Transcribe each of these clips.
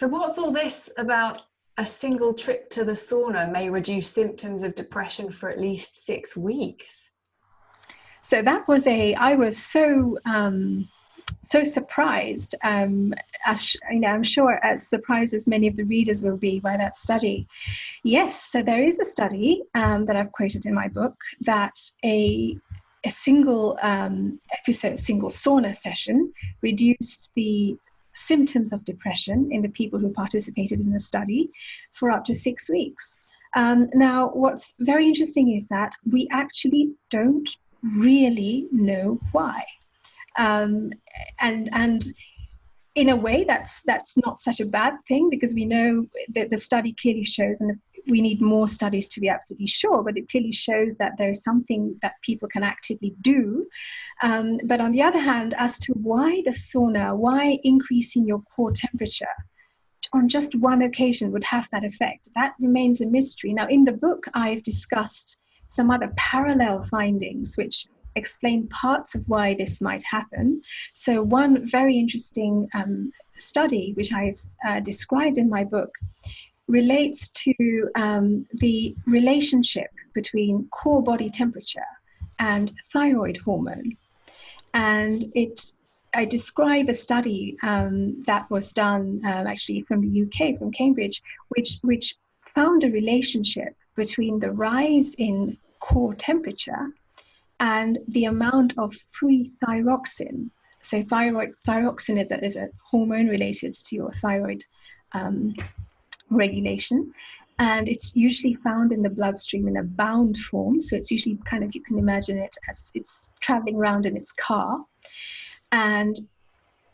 So what's all this about a single trip to the sauna may reduce symptoms of depression for at least 6 weeks? So that was I was so surprised, as you know, I'm sure as surprised as many of the readers will be by that study. Yes, so there is a study that I've quoted in my book that a single episode, single sauna session reduced the symptoms of depression in the people who participated in the study for up to 6 weeks. Now, what's very interesting is that we actually don't really know why. And in a way, that's not such a bad thing, because we know that the study clearly shows, and we need more studies to be absolutely sure, but it clearly shows that there is something that people can actively do. But on the other hand, as to why the sauna, why increasing your core temperature on just one occasion would have that effect, that remains a mystery. Now, in the book, I've discussed some other parallel findings which explain parts of why this might happen. So one very interesting study, which I've described in my book, relates to the relationship between core body temperature and thyroid hormone. And I describe a study that was done actually from the UK, from Cambridge, which found a relationship between the rise in core temperature and the amount of free thyroxine. So thyroxine is a hormone related to your thyroid regulation, and it's usually found in the bloodstream in a bound form. So it's usually kind of, you can imagine it as it's traveling around in its car. And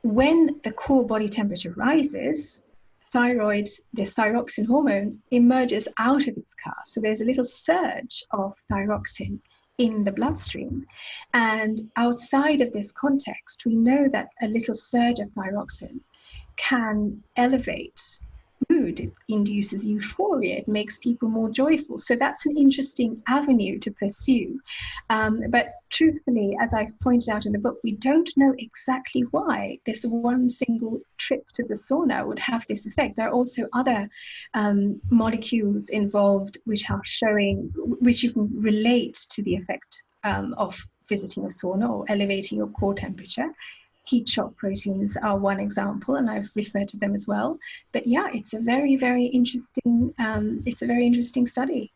when the core body temperature rises, this thyroxine hormone emerges out of its car. So there's a little surge of thyroxine in the bloodstream. And outside of this context, we know that a little surge of thyroxine can elevate mood. It induces euphoria. It makes people more joyful. So that's an interesting avenue to pursue. But truthfully, as I've pointed out in the book, we don't know exactly why this one single trip to the sauna would have this effect. There are also other molecules involved which you can relate to the effect of visiting a sauna or elevating your core temperature. Heat shock proteins are one example, and I've referred to them as well. But yeah, it's a very, very interesting study.